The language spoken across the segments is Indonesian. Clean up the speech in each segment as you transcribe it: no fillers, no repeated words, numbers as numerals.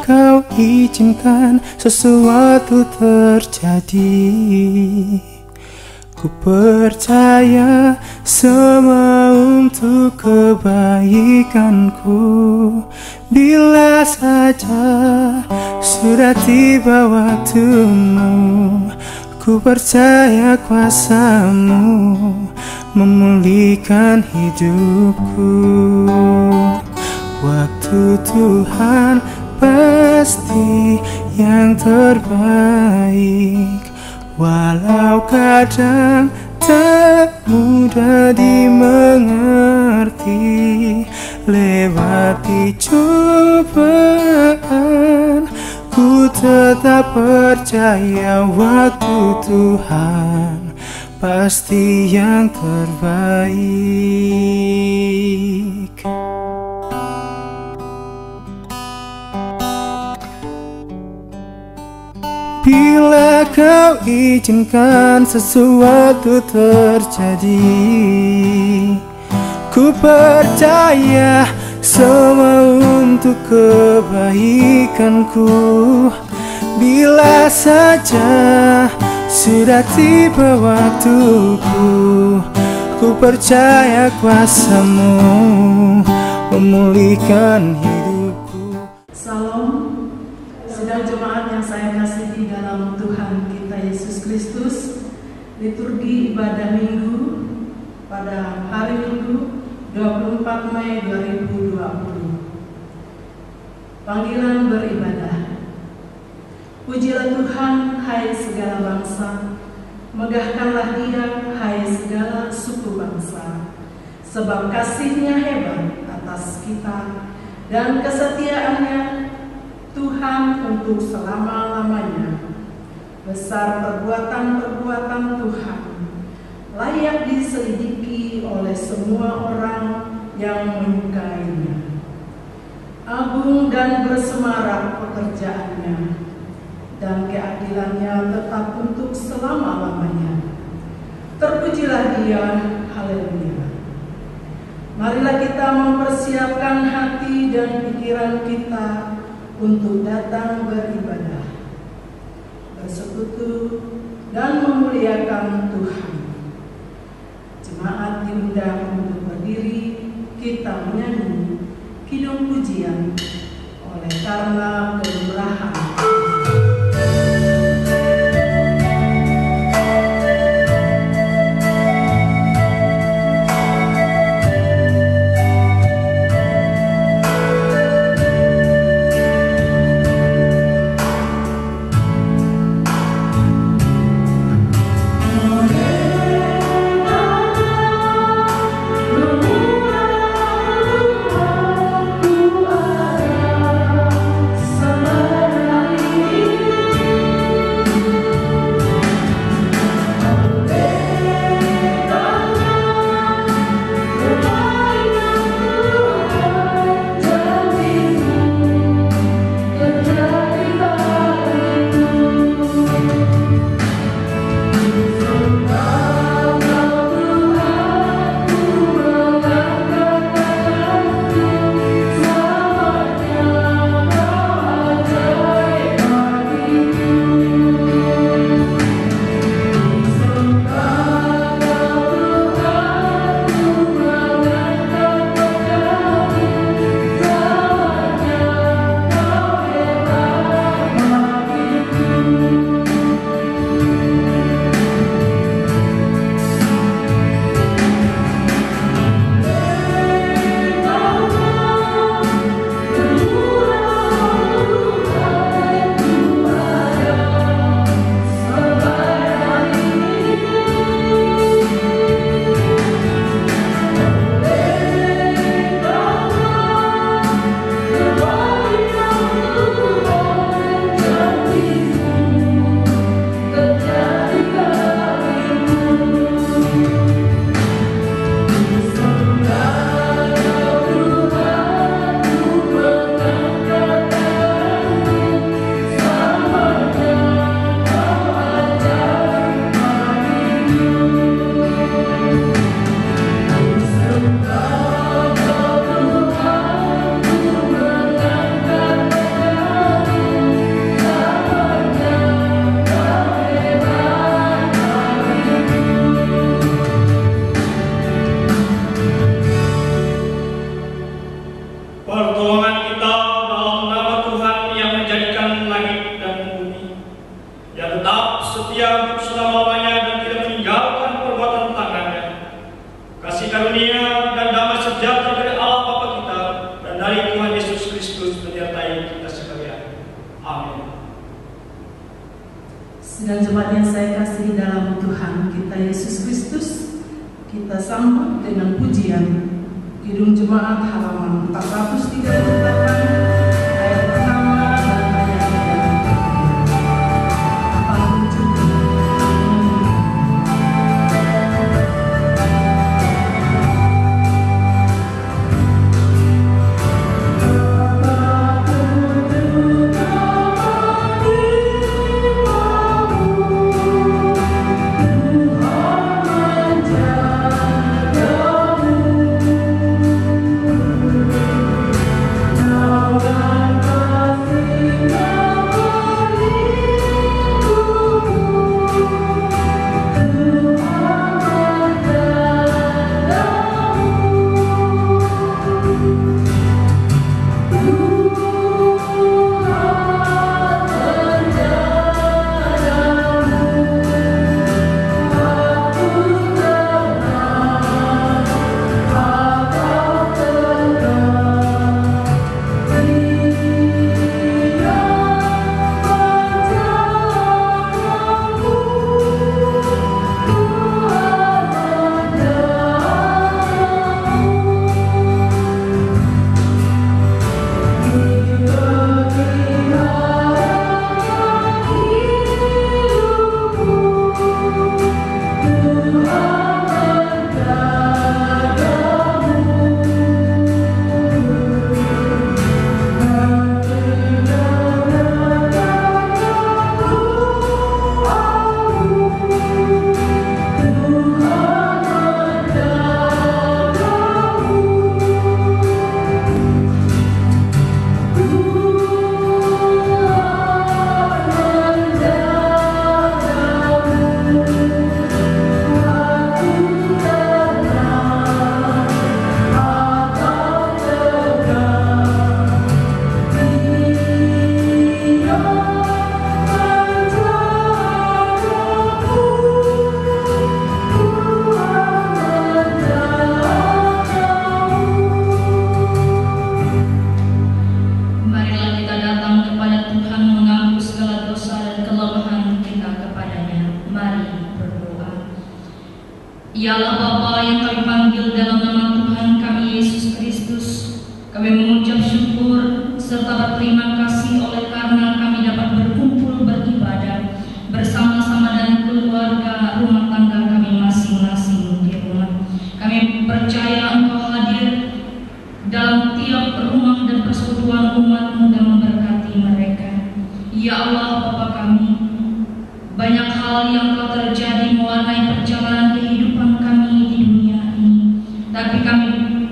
Kau izinkan sesuatu terjadi. Ku percaya semua untuk kebaikanku. Bila saja sudah tiba waktumu, ku percaya kuasamu memulihkan hidupku. Waktu Tuhan pasti yang terbaik, walau kadang tak mudah dimengerti. Lewati cobaan, ku tetap percaya waktu Tuhan pasti yang terbaik. Bila kau izinkan sesuatu terjadi, ku percaya semua untuk kebaikanku. Bila saja sudah tiba waktuku, ku percaya kuasamu memulihkan hidupku. Salam. Sidang jemaat yang saya kasihi dalam Tuhan kita Yesus Kristus, liturgi ibadah Minggu pada hari Minggu 24 Mei 2020. Panggilan beribadah. Pujilah Tuhan, hai segala bangsa, megahkanlah Dia, hai segala suku bangsa, sebab kasih-Nya hebat atas kita dan kesetiaan-Nya Tuhan untuk selama-lamanya. Besar perbuatan-perbuatan Tuhan, layak diselidiki oleh semua orang yang menyukainya. Agung dan bersemarak pekerjaannya, dan keadilannya tetap untuk selama-lamanya. Terpujilah Dia, haleluya. Marilah kita mempersiapkan hati dan pikiran kita untuk datang beribadah, bersekutu, dan memuliakan Tuhan. Jemaat diundang untuk berdiri, kita menyanyi kidung pujian oleh karena kelurahan. Semana setia untuk selama-lamanya dan tidak meninggalkan perbuatan tangannya. Kasih karunia dan damai sejahtera dari Allah Bapa kita dan dari Tuhan Yesus Kristus menyertai kita sekalian. Amin. Sedang jemaat yang saya kasih dalam Tuhan kita Yesus Kristus, kita sambut dengan pujian Kidung Jemaat halaman 438 ayat pertama dan ayat yang Ialah Bapa yang kami panggil dalam nama Tuhan kami Yesus Kristus. Kami mengucap syukur serta berterima kasih oleh karena kami dapat berkumpul beribadah bersama-sama dengan keluarga rumah tangga kami masing-masing di rumah. Kami percaya Engkau hadir dalam tiap rumah dan persekutuan umat-Mu dan memberkati mereka. Ya Allah Bapa kami, banyak hal yang telah terjadi mewarnai perjalanan kehidupan kami di dunia ini. Tapi kami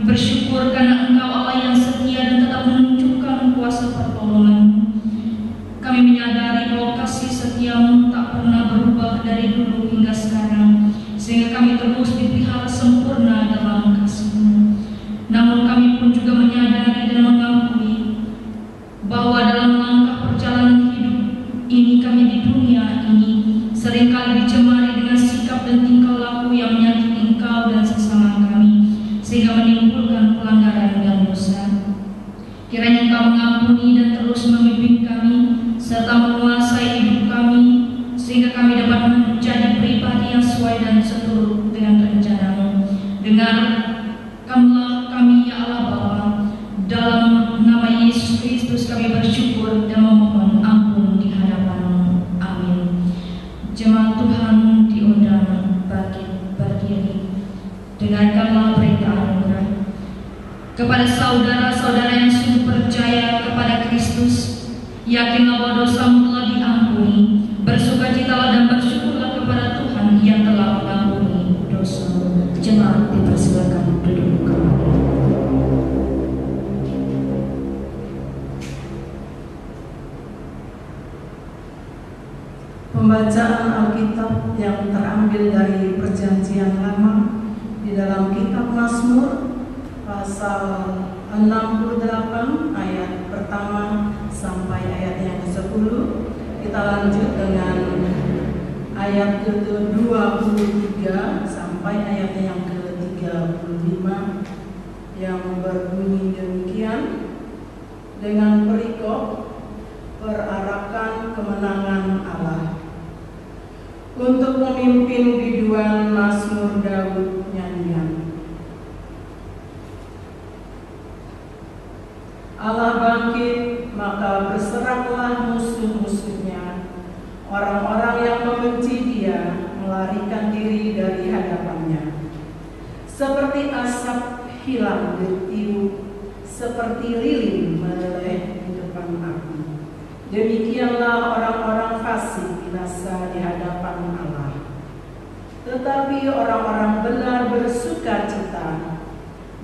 bersyukur karena Engkau Allah yang setia dan tetap menunjukkan kuasa pertolongan. Kami menyadari bahwa kasih setia-Mu tak pernah berubah dari dulu hingga sekarang, sehingga kami terus dipelihara sempurna dalam kasih-Mu. Namun kami pun juga menyadari dan mengakui bahwa dalam langkah perjalanan hidup ini kami di dunia ini seringkali dicemari dengan sikap dan tingkah laku yang menyakiti Engkau dan sesama kami, sehingga menimbulkan pelanggaran dan dosa. Kiranya Engkau mengampuni dan terus membimbing kami serta menguasai hidup kami, sehingga kami dapat menjadi pribadi yang sesuai dan seturut dengan rencana-Mu. Dengarkanlah kami ya Allah Bapa, dalam nama Yesus Kristus kami bersyukur dan memohon ampun di hadapan-Mu. Amin. Jemaat Tuhan diundang berdiri. Dengarkanlah berita anugerah. Kepada saudara-saudara yang sungguh percaya kepada Kristus, yakinlah bahwa dosa-mu telah diampuni. Bersukacitalah dan bersyukurlah kepada Tuhan yang telah mengampuni dosa-mu. Jemaat dipersilakan duduk kembali. Pembacaan Alkitab yang terambil dari Perjanjian Lama di dalam kitab Mazmur pasal 68 ayat pertama sampai ayat yang ke-10. Kita lanjut dengan ayat ke-23 sampai ayatnya yang ke-35 yang berbunyi demikian, dengan perikop perarakan kemenangan Allah. Untuk memimpin biduan Mazmur Daud nyanyian. Allah bangkit, maka berseraklah musuh-musuhnya. Orang-orang yang membenci Dia melarikan diri dari hadapannya. Seperti asap hilang bertiup, seperti lilin meleleh di depan api. Demikianlah orang-orang fasik binasa di hadapan Allah. Tetapi orang-orang benar bersuka cita.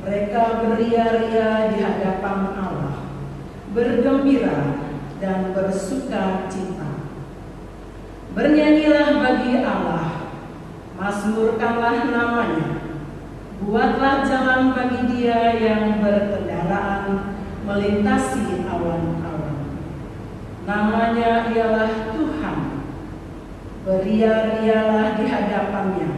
Mereka beria-ria di hadapan Allah, bergembira dan bersuka cita. Bernyanyilah bagi Allah, mazmurkanlah namanya. Buatlah jalan bagi Dia yang berkendaraan melintasi awan-awan. Namanya ialah Tuhan. Beria-rialah di hadapannya.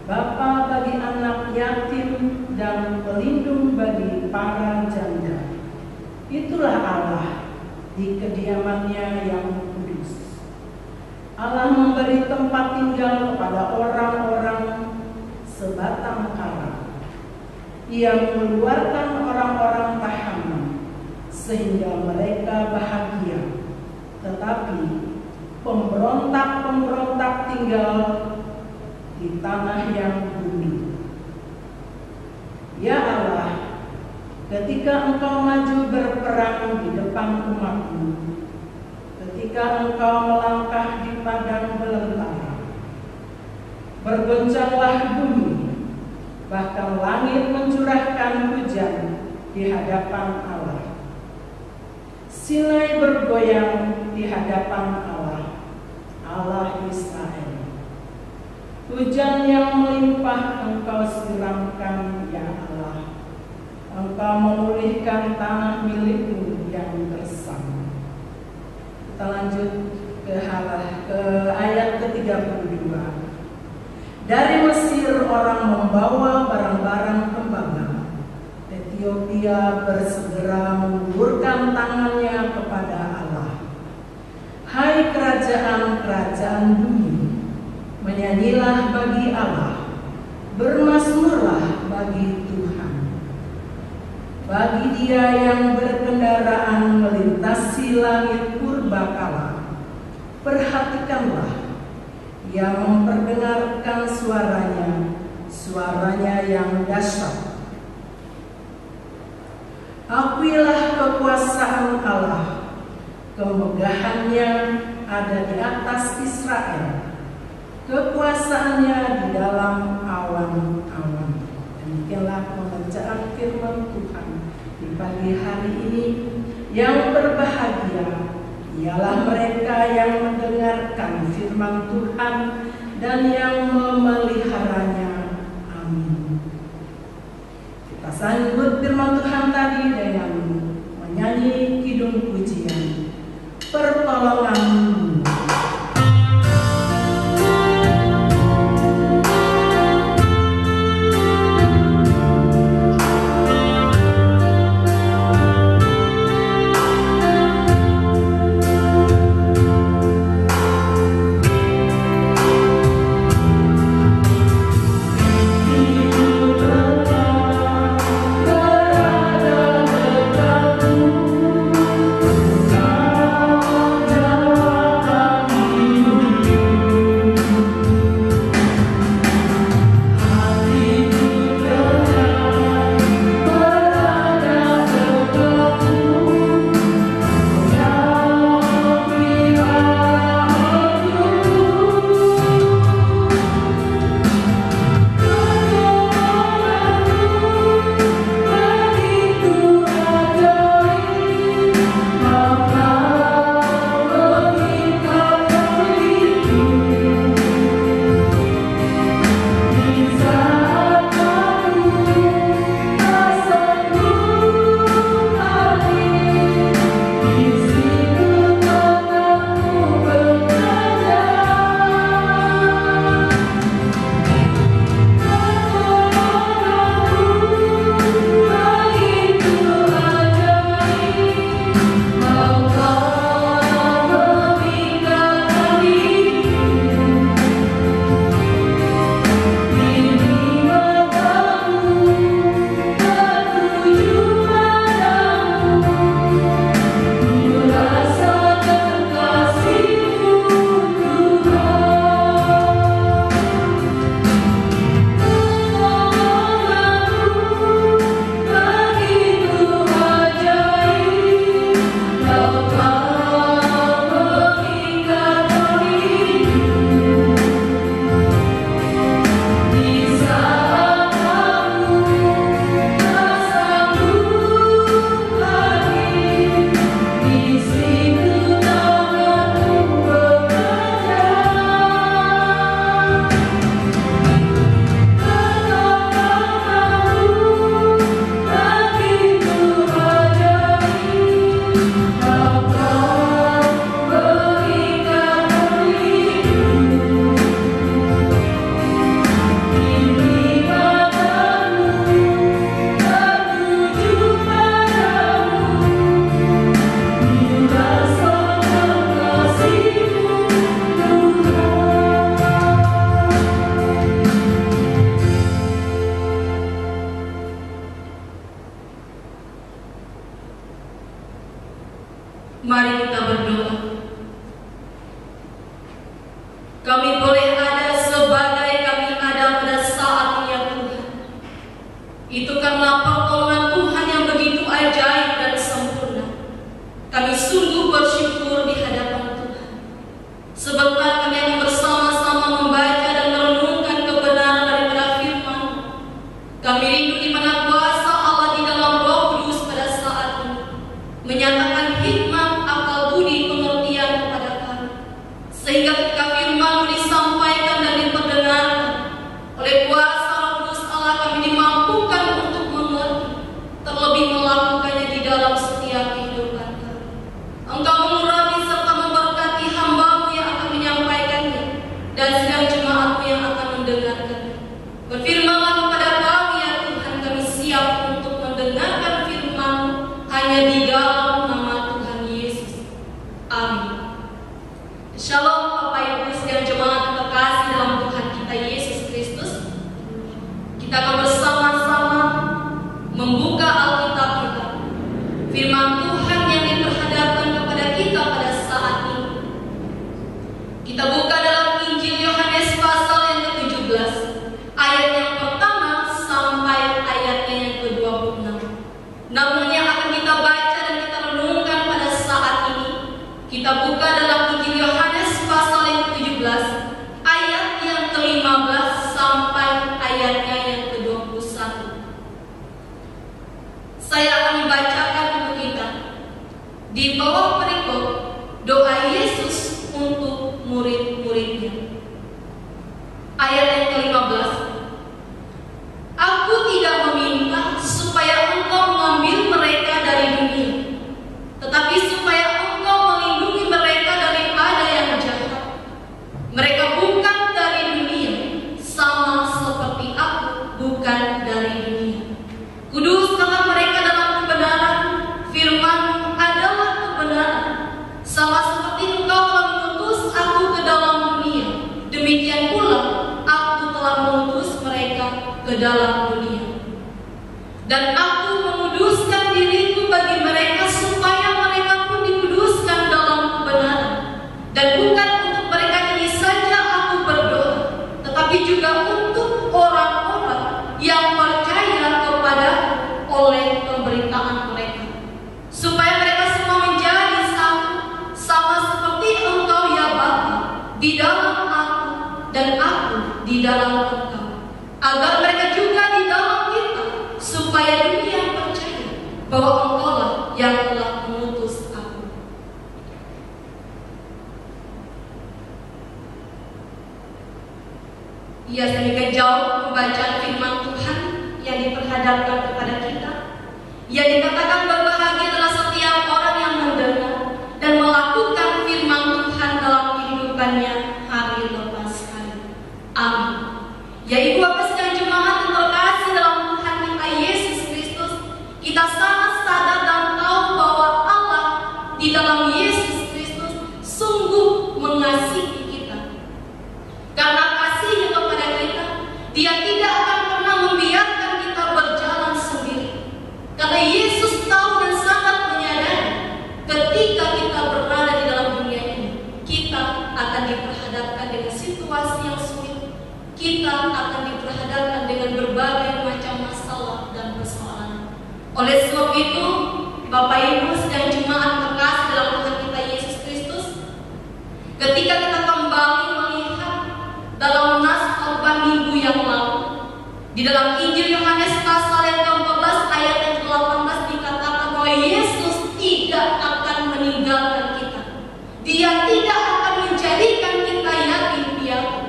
Bapa bagi anak yatim dan pelindung bagi para janda. Itulah Allah di kediamannya yang kudus. Allah memberi tempat tinggal kepada orang-orang sebatang kara. Ia mengeluarkan orang-orang tahanan sehingga mereka bahagia. Tetapi pemberontak-pemberontak tinggal di tanah yang bumi. Ya Allah, ketika Engkau maju berperang di depan umat-Mu, ketika Engkau melangkah di padang belantara, bergoncanglah bumi, bahkan langit mencurahkan hujan di hadapan Allah. Sinai bergoyang di hadapan Allah, Allah Israel. Hujan yang melimpah Engkau siramkan, ya Allah. Engkau memulihkan tanah milik-Mu yang gersang. Kita lanjut ke ayat ke-32. Dari Mesir orang membawa barang-barang tembaga. Ethiopia bersegera mengulurkan tangannya kepada Allah. Hai kerajaan-kerajaan bumi, menyanyilah bagi Allah, bermazmurlah bagi Tuhan. Bagi Dia yang berkendaraan melintasi langit purbakala, perhatikanlah, Ia memperdengarkan suaranya yang dahsyat. Akuilah kekuasaan Allah, kemegahannya ada di atas Israel, kekuasaannya di dalam awan-awan. Demikianlah pembacaan firman Tuhan di pagi hari ini. Yang berbahagia ialah mereka yang mendengarkan firman Tuhan dan yang memeliharanya. Amin. Kita sambut firman Tuhan tadi dengan menyanyi kidung pujian, Pertolongan-Mu. Berada dekatmu. sehingga ketika firman-Mu disampaikan dan diperdengarkan oleh kuasa Roh Kudus Allah, kami dimampukan untuk mengerti, terlebih melakukannya di dalam setiap kehidupan kami. Engkau mengurapi serta memberkati hamba-Mu yang akan menyampaikannya dan sidang jemaat-Mu yang akan mendengarkannya. Berfirmanlah kepada kami ya Tuhan, kami siap untuk mendengarkan firman-Mu hanya di dalam nama Tuhan Yesus. Amin. Shalom Bapak Ibu sidang jemaat terkasih dalam Tuhan kita Yesus Kristus. Kita akan bersama-sama membuka Alkitab kita, firman Tuhan yang diperhadapkan kepada kita pada saat ini. Kita buka dalam Injil Yohanes pasal yang ke-17, ayat yang pertama sampai ayatnya yang ke-26. Namun yang akan kita baca dan kita renungkan pada saat ini, kita buka dalam Injil Yohanes pasal yang ke-17, ayat yang ke-15 sampai ayatnya yang ke-21. Saya akan membacakan untuk kita di bawah perikop doa Yesus untuk murid-muridnya. Ayat yang ke-15. Aku tidak meminta supaya Engkau mengambil mereka dari dunia, tetapi supaya Engkau melindungi mereka daripada yang jahat. Mereka bukan dari dunia, sama seperti aku bukan dari dunia. Kuduskanlah mereka dalam kebenaran, firman-Mu adalah kebenaran. Sama seperti Engkau telah mengutus aku ke dalam dunia, demikian pula aku telah mengutus mereka ke dalam dunia. Dan aku menguduskan diriku bagi mereka supaya mereka pun dikuduskan dalam kebenaran. Dan bukan untuk mereka ini saja aku berdoa, tetapi juga untuk orang-orang yang percaya kepada oleh pemberitaan mereka, supaya mereka semua menjadi satu, sama seperti Engkau ya Bapa di dalam aku dan aku di dalam Engkau, agar mereka juga di dalam kita, supaya dunia percaya bahwa Engkaulah yang telah mengutus aku. Ia sedemikian jauh pembacaan firman Tuhan yang diperhadapkan kepada kita. Yang dikatakan berbahagia adalah setiap orang yang mendengar dan melakukan firman Tuhan dalam kehidupannya hari lepas hari. Amin. Ya Ibu Bapak sedang jemaat yang terkasih dalam Tuhan kita Yesus Kristus, kita sangat sadar dan tahu bahwa Allah di dalam Yesus Kristus sungguh mengasihi kita. Karena kasihnya kepada kita, Dia tidak akan pernah membiarkan kita berjalan sendiri. Karena Yesus tahu dan sangat menyadari ketika kita berada di dalam dunia ini, kita akan diperhadapkan dengan situasi yang sulit. Kita akan diperhadapkan dengan berbagai macam masalah dan persoalan. Oleh sebab itu, Bapak Ibu sedang jemaat terkasih dalam Tuhan kita Yesus Kristus, ketika kita kembali melihat dalam nas khotbah minggu yang lalu, di dalam Injil Yohanes pasal yang ke-14 ayat yang ke-18 dikatakan bahwa Yesus tidak akan meninggalkan kita. Dia tidak akan menjadikan kita yatim piatu.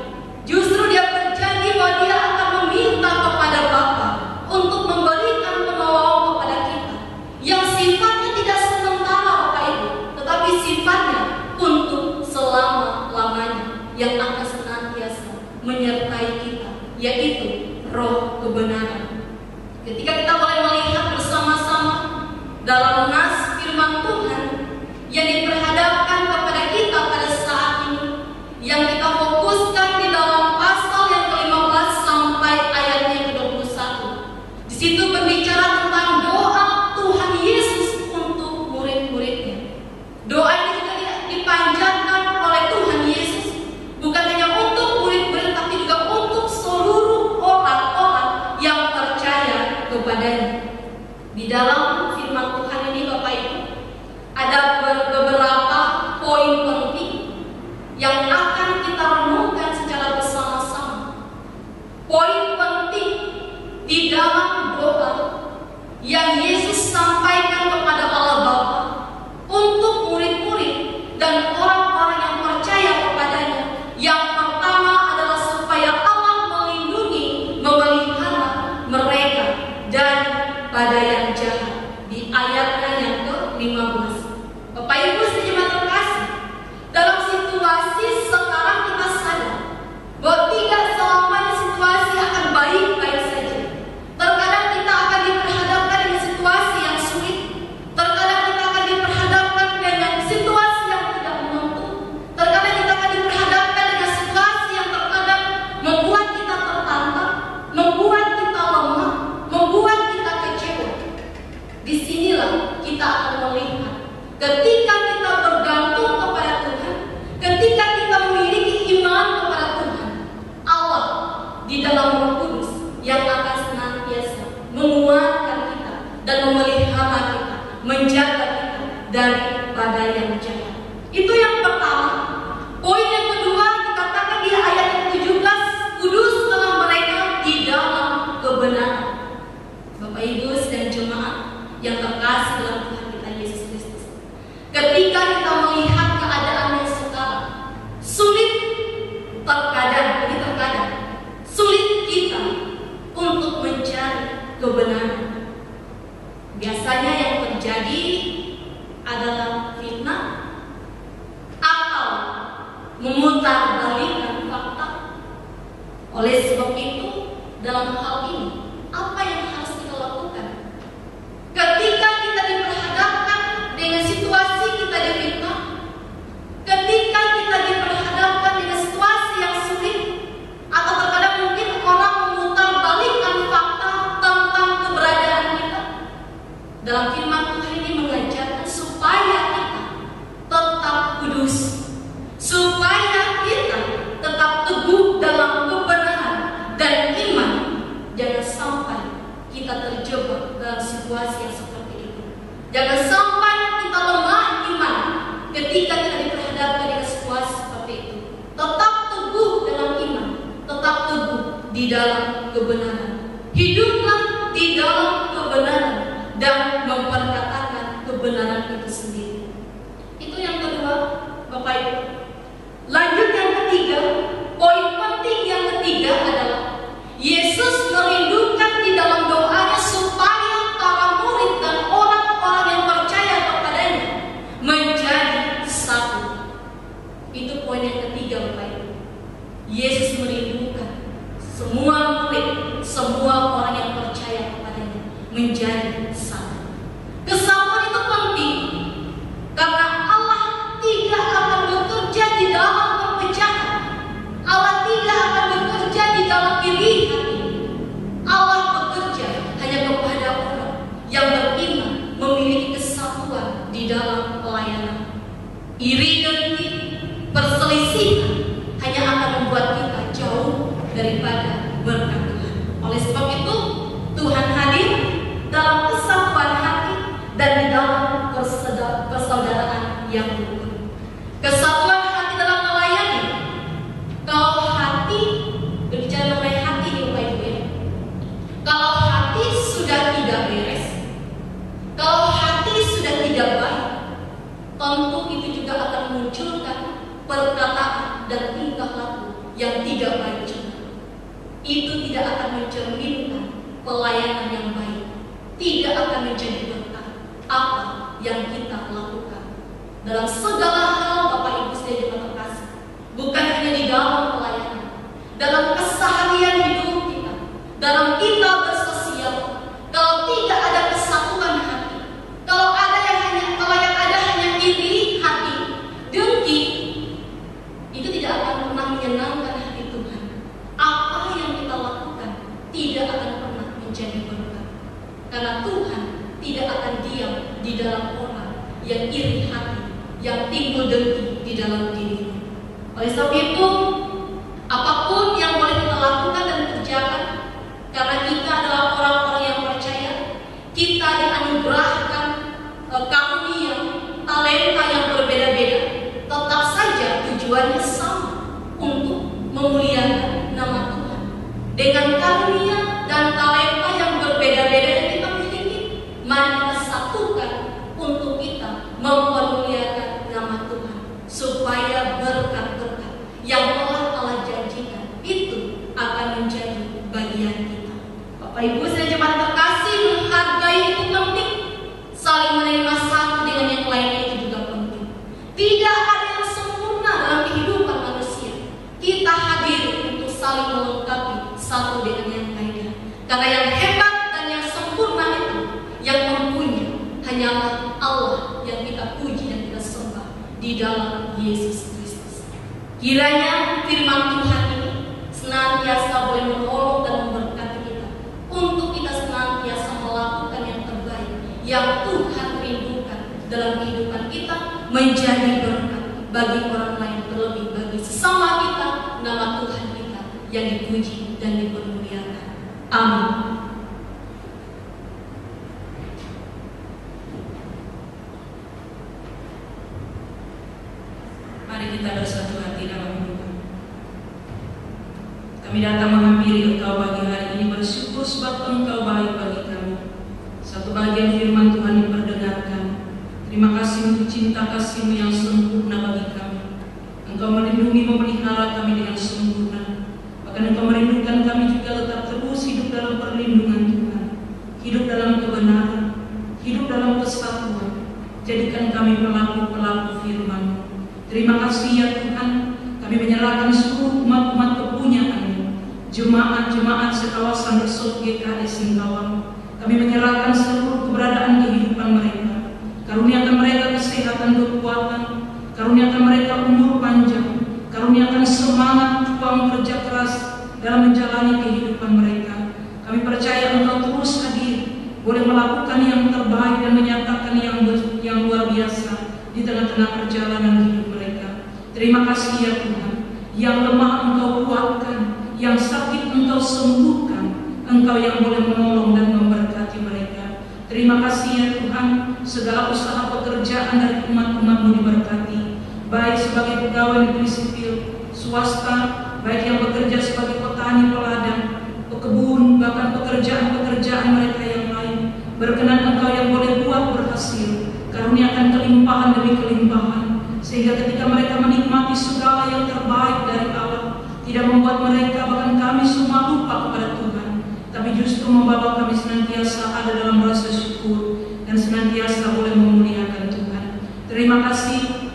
Justru Dia berjanji bahwa Dia akan meminta kepada Bapa untuk memberikan penolong kepada kita, yang sifatnya tidak sementara Bapak Ibu, tetapi sifatnya untuk selama-lamanya, yang akan senantiasa menyertai kita, yaitu Roh kebenaran. Ketika kita boleh melihat bersama-sama dalam nas firman Tuhan yang diperhadapkan kepada kita pada memutarbalikkan fakta. Oleh sebab itu, dalam hal ini, apa yang harus kita lakukan? Ketika kita diperhadapkan dengan situasi kita difitnah, ketika kita diperhadapkan dengan situasi yang sulit, atau terkadang mungkin orang memutarbalikkan fakta tentang keberadaan kita, dalam firman Tuhan ini mengajarkan supaya kita tetap kudus, supaya kita tetap teguh dalam kebenaran dan iman. Jangan sampai kita terjebak dalam situasi yang seperti itu. Jangan sampai kita lemah iman ketika kita diperhadapkan dengan situasi seperti itu. Tetap teguh dalam iman, tetap teguh di dalam kebenaran. Hiduplah di dalam kebenaran dan memperkatakan kebenaran itu sendiri. Itu yang kedua, Bapak Ibu. Lanjut yang ketiga, poin penting yang ketiga adalah Yesus merindukan di dalam doanya supaya para murid dan orang-orang yang percaya kepadanya menjadi satu. Itu poin yang ketiga, Bapak Ibu. Yesus merindukan semua murid, semua orang yang percaya kepadanya menjadi satu. Kesatuan itu penting karena Allah tidak akan bekerja di dalam perpecahan. Allah tidak akan bekerja di dalam iri hati. Allah bekerja hanya kepada orang yang beriman, memiliki kesatuan di dalam pelayanan. Iri dengki, perselisihan hanya akan membuat kita jauh daripada berkat Tuhan. Oleh sebab itu, Tuhan hadir dalam kesatuan hati dan di dalam persaudaraan yang rukun. Kesatuan hati dalam melayani. Kalau hati, berbicara mengenai hati ini Bapak Ibu ya. Kalau hati sudah tidak beres, kalau hati sudah tidak baik, tentu itu juga akan munculkan perkataan dan tingkah laku yang tidak baik juga. Itu tidak akan mencerminkan pelayanan yang baik, tidak akan menjadi berkat apa yang kita lakukan dalam segala hal. Bapak Ibu sekalian terkasih, bukan hanya di dalam pelayanan, dalam keseharian hidup kita, dalam kita bersosial. Kalau tidak ada kesatuan hati, kalau yang ada hanya iri hati, dengki, itu tidak akan pernah menyenangkan hati Tuhan. Apa yang kita lakukan tidak akan pernah menjadi berkat, karena Tuhan tidak akan diam di dalam orang yang iri hati, yang timbul dengki di dalam dirinya. Oleh sebab itu, apapun yang boleh kita lakukan dan kerjakan, karena kita adalah orang-orang yang percaya, kita dianugerahkan karunia, talenta yang berbeda-beda, tetap saja tujuannya sama, untuk memuliakan nama Tuhan. Dengan karunia dan talenta yang berbeda-beda yang kita miliki, mari kita satukan untuk kita mempermuliakan nama Tuhan, supaya berkat-berkat yang telah Allah janjikan itu akan menjadi bagian kita. Bapak Ibu saya jemaat terkasih, menghargai itu penting, saling menerima satu dengan yang lainnya itu juga penting. Tidak ada yang sempurna dalam kehidupan manusia. Kita hadir untuk saling melengkapi satu dengan yang lainnya. Karena yang hebat dan yang sempurna itu, yang mempunyai hanyalah Allah yang kita puji dan kita sembah di dalam Yesus Kristus. Kiranya firman Tuhan ini senantiasa boleh menolong dan memberkati kita, untuk kita senantiasa melakukan yang terbaik yang Tuhan rindukan dalam kehidupan kita, menjadi berkat bagi orang lain, terlebih bagi sesama kita, nama Tuhan kita yang dipuji dan dipermuliakan. Amin. Mari kita bersatu hati dalam doa. Kami datang menghampiri Engkau pagi hari ini, bersyukur sebab Engkau baik bagi kami. Satu bagian firman Tuhan diperdengarkan. Terima kasih untuk cinta kasih-Mu yang sempurna bagi kami. Engkau melindungi, memelihara kami dengan sempurna. Bahkan Engkau merindukan kami juga tetap terus hidup dalam perlindungan Tuhan, hidup dalam kebenaran, hidup dalam kesatuan. Jadikan kami pelaku-pelaku firman-Mu. Terima kasih ya Tuhan, Kami menyerahkan seluruh umat-umat kepunyaan-Mu, jemaat-jemaat sekawasan Resort GKS Singkawang. Kami menyerahkan seluruh keberadaan kehidupan mereka. Karuniakan mereka kesehatan, kekuatan, karuniakan mereka umur panjang, karuniakan semangat juang kerja keras dalam menjalani kehidupan mereka. Kami percaya Engkau terus hadir, boleh melakukan yang terbaik dan menyatakan yang luar biasa di tengah-tengah perjalanan hidup mereka. Terima kasih ya Tuhan, yang lemah Engkau kuatkan, yang sakit Engkau sembuhkan, Engkau yang boleh menolong dan memberkati mereka. Terima kasih ya Tuhan, segala usaha pekerjaan dari umat-umat-Mu diberkati, baik sebagai pegawai negeri sipil, swasta, baik yang bekerja sebagai petani, peladang, pekebun, bahkan pekerjaan-pekerjaan mereka yang lain. Berkenan Engkau yang boleh buat berhasil, karuniakan kelimpahan demi kelimpahan, sehingga ketika mereka menikmati segala yang terbaik dari Allah, tidak membuat mereka bahkan kami semua lupa kepada Tuhan, tapi justru membawa kami senantiasa ada dalam rasa syukur dan senantiasa boleh memuliakan Tuhan. Terima kasih.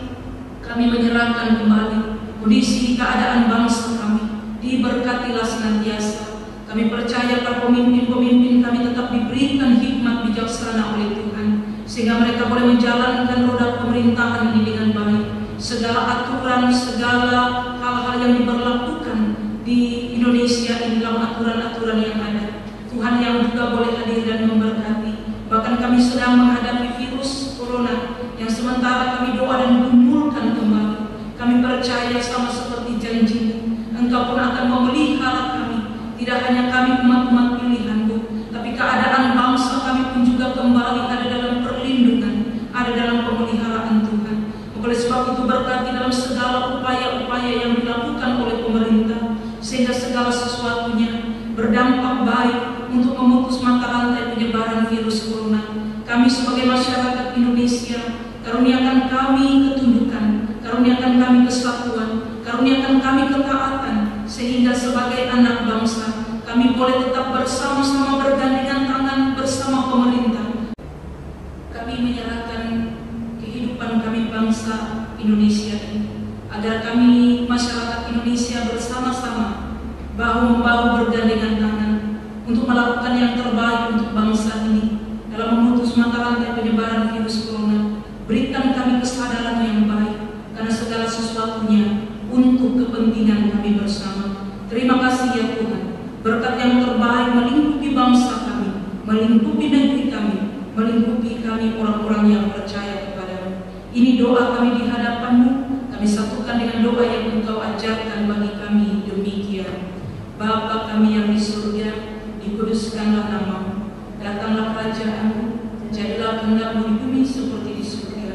Kami menyerahkan kembali kondisi keadaan bangsa kami, diberkatilah senantiasa. Kami percaya para pemimpin-pemimpin kami tetap diberikan hikmat bijaksana oleh Tuhan, sehingga mereka boleh menjalankan roda pemerintahan ini dengan baik. Segala aturan, segala hal-hal yang diberlakukan di Indonesia ini dalam aturan-aturan yang ada, Tuhan yang juga boleh hadir dan memberkati. Bahkan kami sedang menghadapi virus corona yang sementara kami doa dan kumpulkan kembali. Kami percaya sama seperti janji-Mu, Engkau pun akan memelihara kami. Tidak hanya kami umat-umat pilihan-Mu, tapi keadaan bangsa kami pun juga kembali ada dalam perlindungan, ada dalam pemeliharaan Tuhan. Oleh sebab itu berkati dalam segala upaya-upaya yang dilakukan oleh pemerintah, sehingga segala sesuatunya berdampak baik untuk memutus mata rantai penyebaran virus corona. Kami sebagai masyarakat Indonesia, karuniakan kami ketundukan, karuniakan kami kesatuan, karuniakan kami ketaatan, sehingga sebagai anak bangsa kami boleh tetap bersama-sama bergandengan tangan bersama pemerintah. Kami menyerahkan kehidupan kami bangsa Indonesia ini, agar kami masyarakat Indonesia bersama-sama bahu-membahu bergandengan tangan untuk melakukan yang terbaik untuk bangsa ini dalam memutus mata rantai penyebaran virus corona. Berikan kami kesadaran yang baik, karena segala sesuatunya untuk kepentingan kami bersama. Terima kasih ya Tuhan, berkat yang terbaik melingkupi bangsa kami, melingkupi negeri kami, melingkupi kami orang-orang yang percaya kepada-Mu. Ini doa kami di hadapan-Mu, kami satukan dengan doa yang Engkau ajarkan bagi kami demikian. Bapa kami yang di surga, dikuduskanlah nama-Mu, datanglah kerajaan-Mu, jadilah kehendak-Mu di bumi seperti di surga.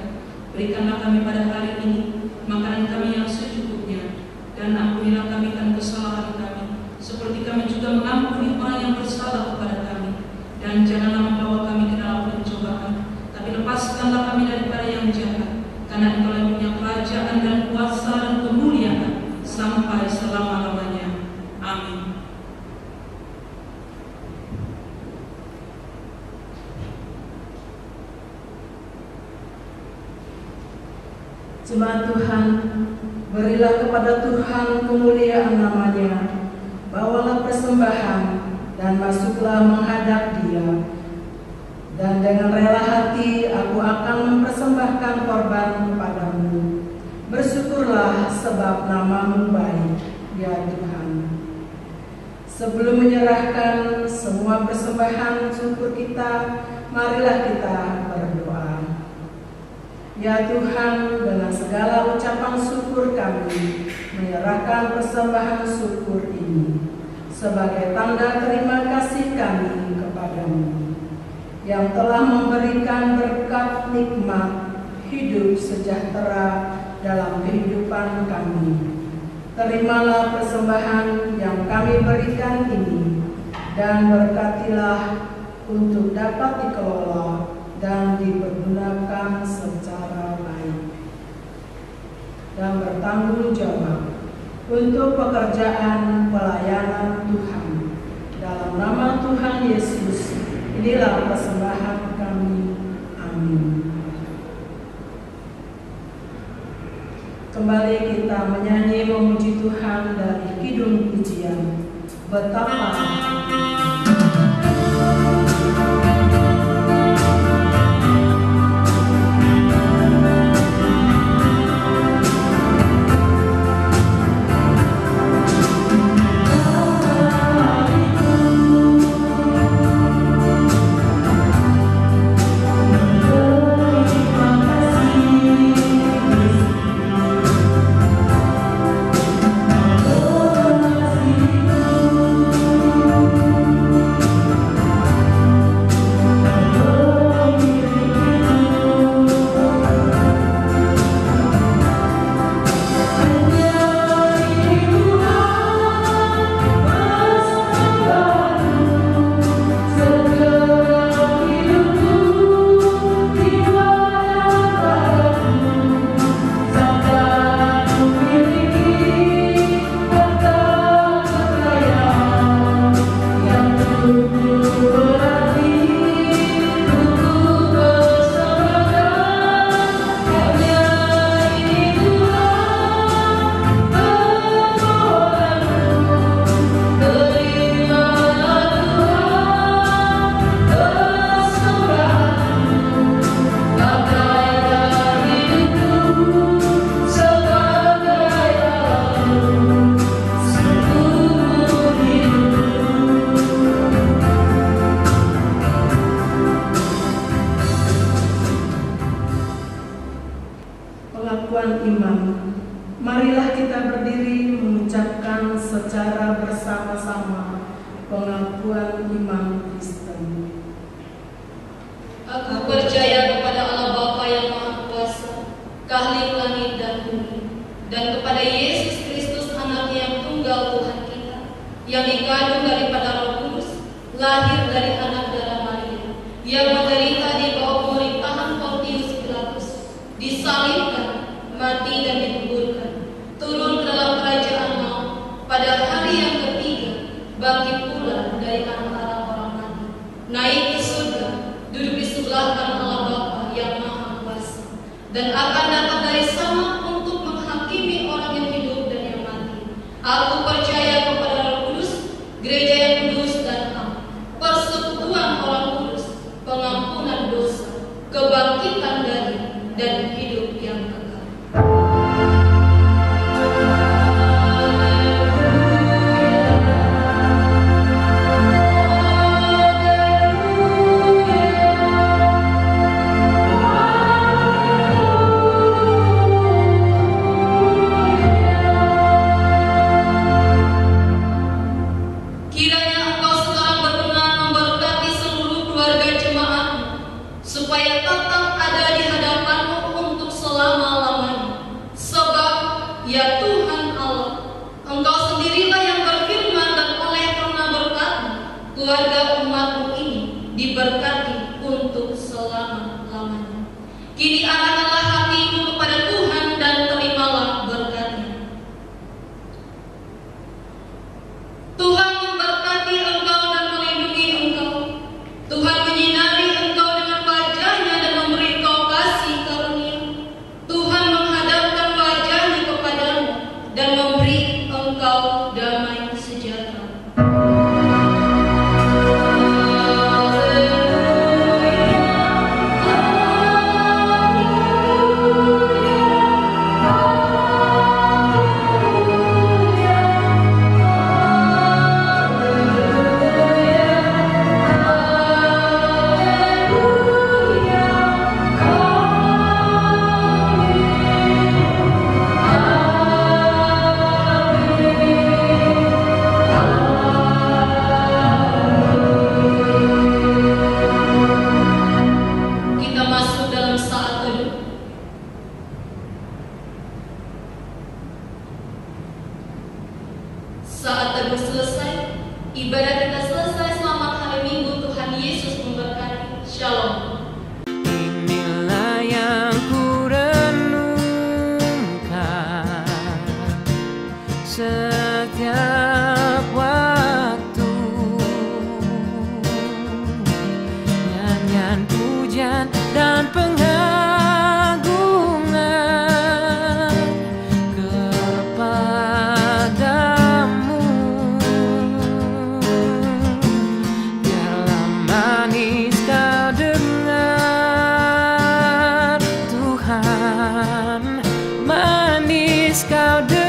Berikanlah kami pada hari ini makanan kami yang secukupnya, dan ampunilah kami akan kesalahan kami, seperti kami juga mengampuni orang yang bersalah kepada kami. Dan janganlah membawa kami ke dalam pencobaan, tapi lepaskanlah kami daripada yang jahat, karena Engkau yang punya kerajaan dan kuasa dan kemuliaan sampai selama-lamanya. Amin. Jemaat Tuhan, berilah kepada Tuhan kemuliaan nama-Nya, bawalah persembahan dan masuklah menghadap Dia. Dan dengan rela hati aku akan mempersembahkan korban kepadamu. Bersyukurlah sebab nama-Mu baik, ya Tuhan. Sebelum menyerahkan semua persembahan syukur kita, marilah kita berdoa. Ya Tuhan, dengan segala ucapan syukur kami menyerahkan persembahan syukur ini sebagai tanda terima kasih kami kepada-Mu yang telah memberikan berkat nikmat hidup sejahtera dalam kehidupan kami. Terimalah persembahan yang kami berikan ini dan berkatilah untuk dapat dikelola dan dipergunakan secara baik dan bertanggung jawab untuk pekerjaan pelayanan Tuhan. Dalam nama Tuhan Yesus, inilah persembahan kami. Amin. Kembali kita menyanyi memuji Tuhan dari Kidung Pujian. Betapa pengakuan iman. Marilah kita berdiri mengucapkan secara bersama-sama pengakuan iman Kristen. Aku percaya kepada Allah Bapa yang Maha Kuasa, Khalik langit dan bumi, dan kepada Yesus Kristus Anak yang tunggal Tuhan kita, yang dikandung daripada Roh Kudus, lahir dari anak darah Maria, yang menderita di bawah pemerintahan Pontius Pilatus, disalibkan, mati dan dikuburkan, turun ke dalam kerajaan maut, pada hari yang ketiga bangkit pula dari antara orang mati, naik ke surga, duduk di sebelah kanan Allah Bapa yang Maha Kuasa, dan akan datang dari sana untuk menghakimi orang yang hidup dan yang mati. Aku percaya kepada Roh Kudus, gereja yang kudus dan am, persekutuan orang kudus, pengampunan dosa, kebangkitan dari dan hidup yang kekal. Keluarga umatmu ini diberkati untuk selama-lamanya. Kini arahkanlah hatimu kepada Tuhan dan terimalah berkat-Nya. Tuhan memberkati engkau dan melindungi engkau. Tuhan menyinari engkau dengan wajah-Nya dan memberi engkau kasih karunia. Tuhan menghadapkan wajah-Nya kepadamu dan memberi engkau damai sejahtera. Saat teduh selesai, ibadah kita selesai. Selamat hari Minggu, Tuhan Yesus memberkati. Shalom. Inilah yang ku renungkan setiap waktu, nyanyian pujian dan pengagungan Kau